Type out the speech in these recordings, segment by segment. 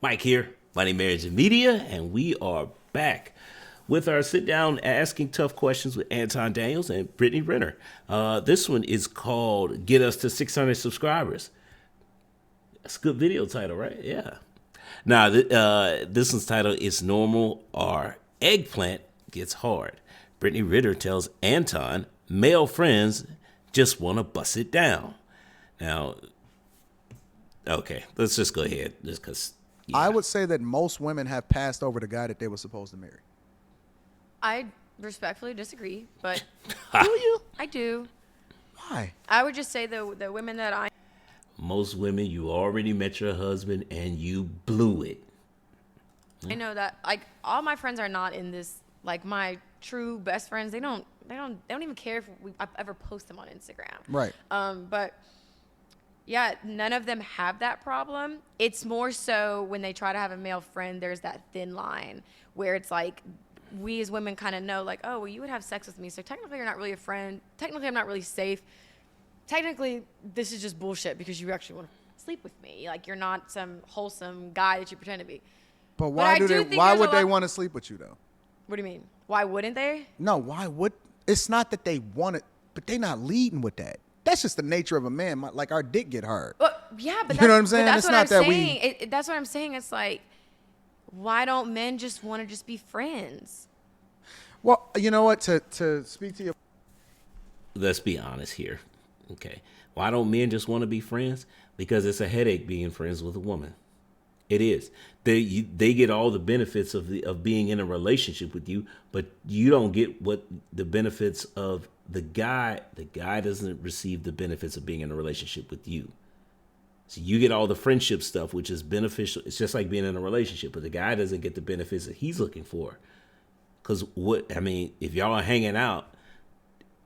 Mike here, Money, Marriage, and Media, and we are back with our sit down asking tough questions with Anton Daniels and Brittany Renner. This one is called Get Us to 600 Subscribers. That's a good video title, right? Yeah. Now, this one's title is Normal or Eggplant Gets Hard. Brittany Renner tells Anton, male friends just want to bust it down. Now, okay, let's just go ahead, just because. Yeah. I would say that most women have passed over the guy that they were supposed to marry. I respectfully disagree, but Do you? I do. Why? I would just say the women that I Most women, you already met your husband and you blew it. know that like all my friends are not in this. Like my true best friends, they don't even care if I ever post them on Instagram. Right. But yeah, none of them have that problem. It's more so when they try to have a male friend, there's that thin line where it's like we as women kind of know, like, oh, well, you would have sex with me, so technically you're not really a friend. Technically, I'm not really safe. Technically, this is just bullshit because you actually want to sleep with me. Like, you're not some wholesome guy that you pretend to be. But why I do do they? think Why there's would a they lot- want to sleep with you though? What do you mean? Why wouldn't they? No, why would? It's not that they want it, but they not leading with that. That's just the nature of a man. Like our dick get hard. Well, yeah, but You know what I'm saying? That's It's what not I'm that we- saying. That's what I'm saying. It's like, why don't men just want to just be friends? Well, you know what? To speak to your Let's be honest here. Okay. Why don't men just want to be friends? Because it's a headache being friends with a woman. It is. They get all the benefits of being in a relationship with you, but you don't get what the benefits of the guy. The guy doesn't receive the benefits of being in a relationship with you. So you get all the friendship stuff, which is beneficial. It's just like being in a relationship, but the guy doesn't get the benefits that he's looking for. Because if y'all are hanging out,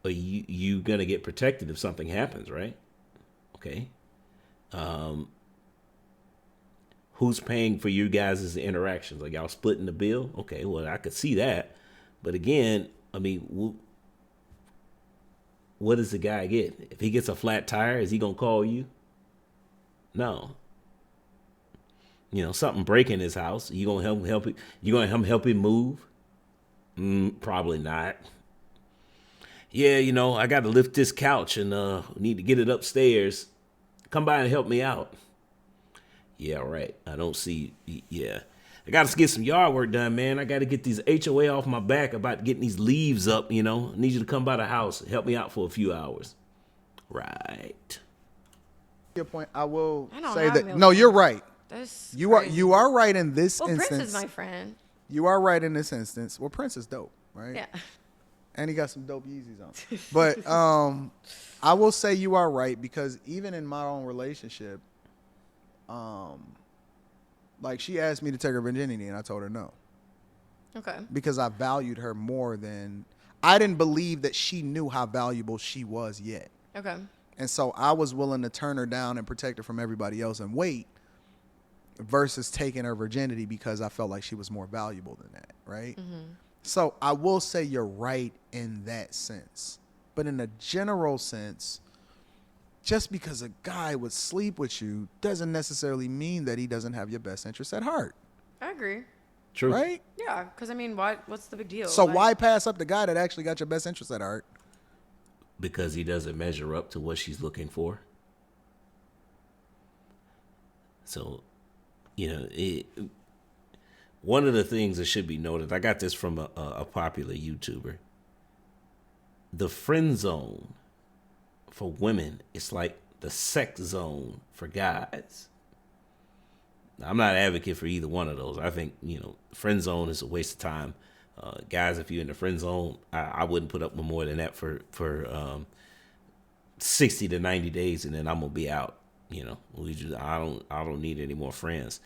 you gonna get protected if something happens, right? Okay. Who's paying for you guys' interactions? Like y'all splitting the bill? Okay, well I could see that, but again, what does the guy get? If he gets a flat tire, is he gonna call you? No. Something break in his house. You gonna help it? You gonna help him move? Probably not. Yeah, I got to lift this couch and need to get it upstairs. Come by and help me out. Yeah, right. I don't see. Yeah, I got to get some yard work done, man. I got to get these HOA off my back about getting these leaves up. I need you to come by the house, help me out for a few hours. Right. your point, I will I don't say have that. male No, you're friends. right. That's You crazy. are right in this Well, instance. Prince is my friend. You are right in this instance. Well, Prince is dope, right? Yeah. And he got some dope Yeezys on. But I will say you are right because even in my own relationship, like she asked me to take her virginity and I told her no Okay. because I valued her more than I didn't believe that she knew how valuable she was yet. Okay. And so I was willing to turn her down and protect her from everybody else and wait versus taking her virginity because I felt like she was more valuable than that, right? Mm-hmm. So I will say you're right in that sense. But in a general sense, just because a guy would sleep with you doesn't necessarily mean that he doesn't have your best interest at heart, I agree. True. right? Yeah, because I mean, what's the big deal? So Like, why pass up the guy that actually got your best interest at heart? Because he doesn't measure up to what she's looking for. So, one of the things that should be noted, I got this from a popular YouTuber. The friend zone for women is like the sex zone for guys. Now, I'm not an advocate for either one of those. I think, friend zone is a waste of time. Guys, if you're in the friend zone, I wouldn't put up with more than that for 60 to 90 days, and then I'm gonna be out. I don't need any more friends.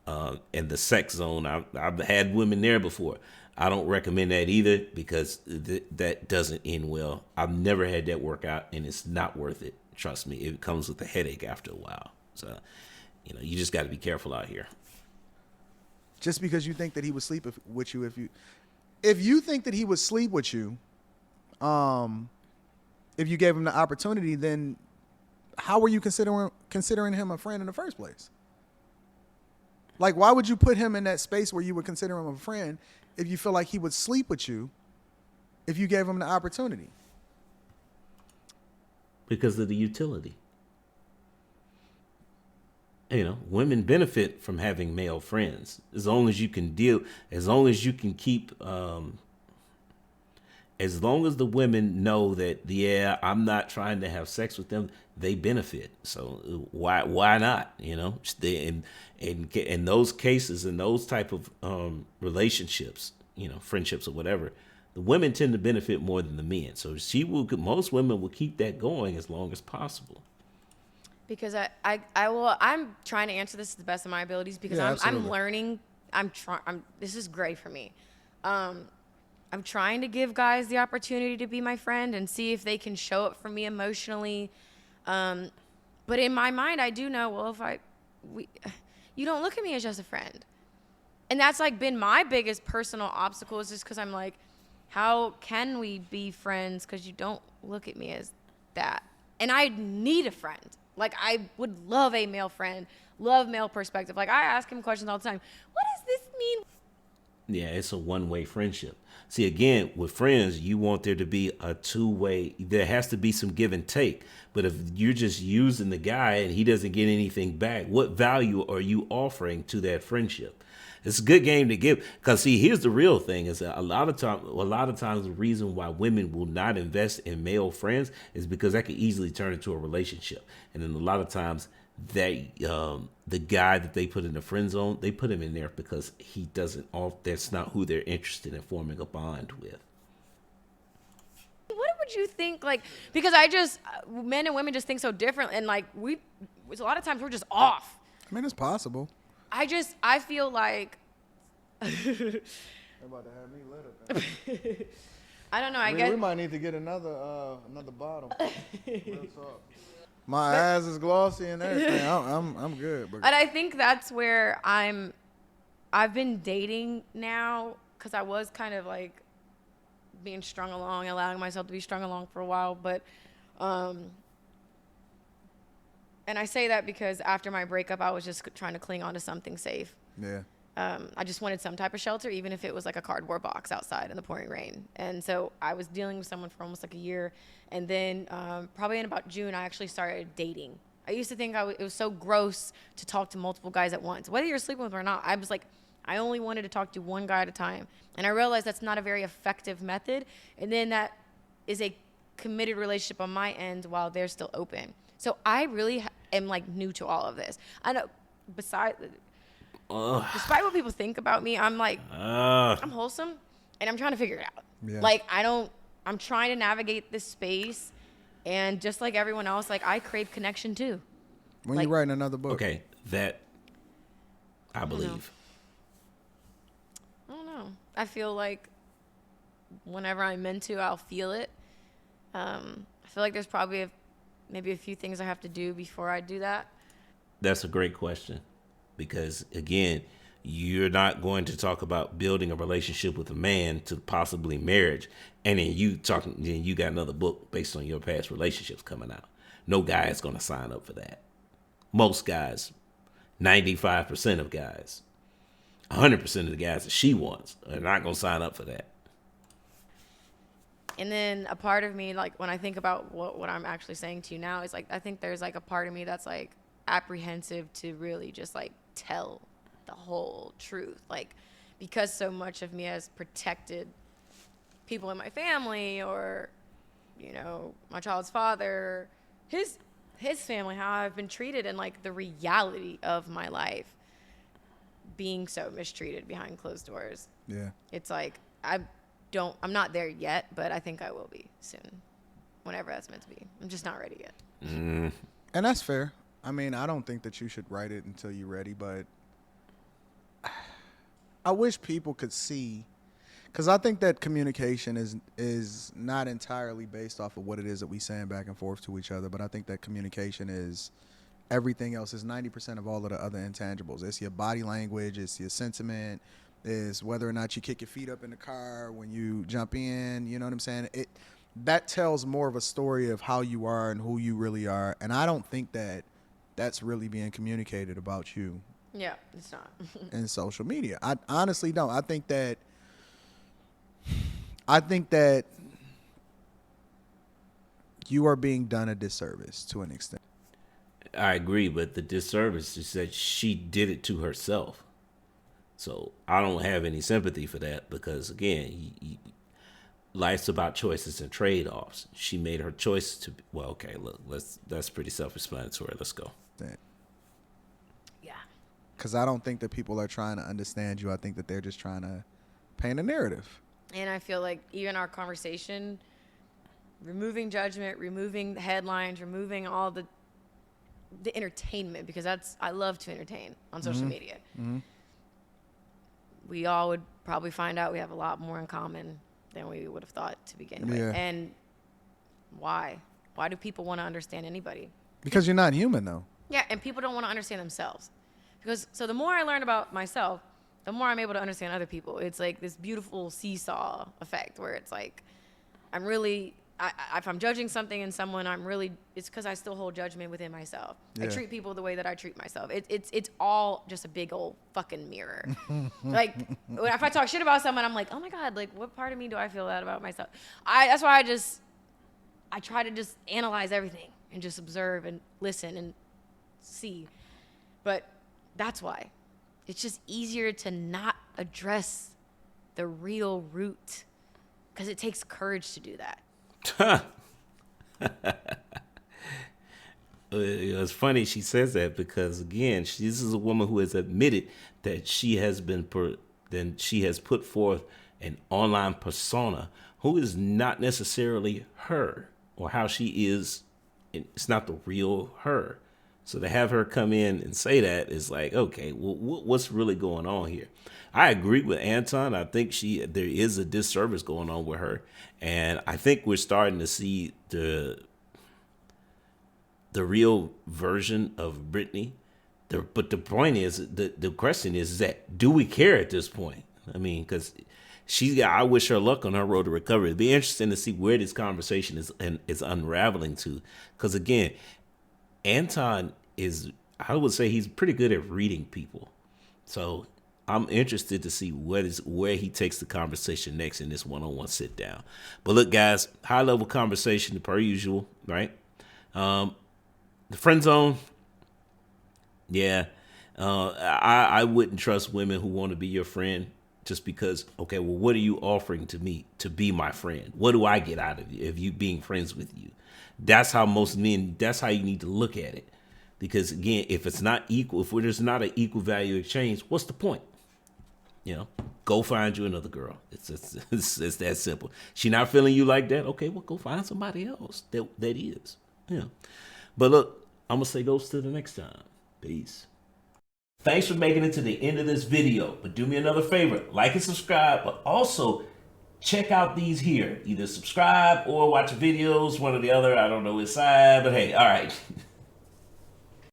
And the sex zone, I've had women there before. I don't recommend that either because that doesn't end well. I've never had that work out, and it's not worth it. Trust me, it comes with a headache after a while. So, you just got to be careful out here. Just because you think that he would sleep with you, if you think that he would sleep with you, if you gave him the opportunity, then how were you considering him a friend in the first place? Like, why would you put him in that space where you would consider him a friend if you feel like he would sleep with you if you gave him the opportunity? Because of the utility. Women benefit from having male friends as long as you can keep, as long as the women know that, yeah, I'm not trying to have sex with them, they benefit. So why not? In those cases, in those type of relationships, friendships or whatever, the women tend to benefit more than the men. So most women will keep that going as long as possible. Because I'm trying to answer this to the best of my abilities because Yeah, I'm absolutely. learning. This is great for me. I'm trying to give guys the opportunity to be my friend and see if they can show up for me emotionally. But in my mind, I do know, well, you don't look at me as just a friend. And that's like been my biggest personal obstacle is just because I'm like, how can we be friends? Because you don't look at me as that. And I need a friend. Like, I would love a male friend, love male perspective. Like, I ask him questions all the time. What does this mean? Yeah, it's a one-way friendship. See, again, with friends, you want there to be a two-way. There has to be some give and take. But if you're just using the guy and he doesn't get anything back, what value are you offering to that friendship? It's a good game to give. Because, see, here's the real thing: is that a lot of times the reason why women will not invest in male friends is because that could easily turn into a relationship. And then a lot of times that the guy that they put in the friend zone, they put him in there because he doesn't that's not who they're interested in forming a bond with. What would you think? Like, because men and women just think so different. And like, a lot of times we're just off. I mean, it's possible. I feel like, They're about to have me lit up. I don't know. I We guess might need to get another bottle. Real talk. My eyes is glossy and everything. I'm good. But And I think that's where I've been dating now because I was kind of like being strung along, allowing myself to be strung along for a while. But, and I say that because after my breakup, I was just trying to cling on to something safe. yeah. I just wanted some type of shelter, even if it was like a cardboard box outside in the pouring rain. And so I was dealing with someone for almost like a year. And then probably in about June, I actually started dating. I used to think it was so gross to talk to multiple guys at once. Whether you're sleeping with them or not, I was like, I only wanted to talk to one guy at a time. And I realized that's not a very effective method. And then that is a committed relationship on my end while they're still open. So I really am like new to all of this. I know despite what people think about me, I'm like, I'm wholesome and I'm trying to figure it out. Yeah. Like, I'm trying to navigate this space. And just like everyone else, like I crave connection too. When like- you writing another book? Okay, that I believe. I don't know. I feel like whenever I'm meant to, I'll feel it. I feel like there's probably maybe a few things I have to do before I do that. That's a great question because, again, you're not going to talk about building a relationship with a man to possibly marriage, and then you got another book based on your past relationships coming out. No guy is going to sign up for that. Most guys, 95% of guys, 100% of the guys that she wants are not going to sign up for that. And then a part of me, like when I think about what I'm actually saying to you now, is like I think there's like a part of me that's like apprehensive to really just like tell the whole truth, like because so much of me has protected people in my family or my child's father, his family, how I've been treated, and like the reality of my life being so mistreated behind closed doors. Yeah. It's like I'm not there yet, but I think I will be soon, whenever that's meant to be. I'm just not ready yet. And that's fair. I mean, I don't think that you should write it until you're ready, but I wish people could see, because I think that communication is not entirely based off of what it is that we saying back and forth to each other, but I think that communication is everything else, is 90% of all of the other intangibles. It's your body language, it's your sentiment, is whether or not you kick your feet up in the car when you jump in, you know what I'm saying? That tells more of a story of how you are and who you really are, and I don't think that that's really being communicated about you. Yeah, it's not. in social media. I honestly don't. I think that you are being done a disservice to an extent. I agree, but the disservice is that she did it to herself. So I don't have any sympathy for that because again, life's about choices and trade-offs. She made her choice to. Well, okay, look, that's pretty self-explanatory. Let's go. Yeah. Because I don't think that people are trying to understand you. I think that they're just trying to paint a narrative. And I feel like even our conversation, removing judgment, removing the headlines, removing all the entertainment, because I love to entertain on social media. We all would probably find out we have a lot more in common than we would have thought to begin with. And why? Why do people want to understand anybody? Because you're not human, though. Yeah, and people don't want to understand themselves. Because so the more I learn about myself, the more I'm able to understand other people. It's like this beautiful seesaw effect where it's like I'm really if I'm judging something in someone, it's because I still hold judgment within myself. I treat people the way that I treat myself. It's all just a big old fucking mirror. Like if I talk shit about someone, I'm like, oh my God, like what part of me do I feel that about myself? That's why I try to just analyze everything and just observe and listen and see. But that's why it's just easier to not address the real root because it takes courage to do that. It's funny she says that because again, this is a woman who has admitted that she has put forth an online persona who is not necessarily her or how she is. It's not the real her. So to have her come in and say that is like, okay, well, what's really going on here? I agree with Anton. I think there is a disservice going on with her, and I think we're starting to see the real version of Brittany. But the point is, the question is that do we care at this point? I mean, because I wish her luck on her road to recovery. It'd be interesting to see where this conversation is unraveling to, because again, Anton I would say he's pretty good at reading people. So I'm interested to see where he takes the conversation next in this one-on-one sit down. But look, guys, high level conversation per usual, right? The friend zone. Yeah. I wouldn't trust women who want to be your friend just because, okay, well, what are you offering to me to be my friend? What do I get out of you being friends with you? That's how most men, that's how you need to look at it. Because again, if it's not equal, if there's not an equal value exchange, what's the point? Go find you another girl. It's that simple. She not feeling you like that? Okay, well, go find somebody else that is. Yeah. But look, I'm going to say those to the next time. Peace. Thanks for making it to the end of this video. But do me another favor, like and subscribe, but also check out these here. Either subscribe or watch videos, one or the other. I don't know which side, but hey, all right.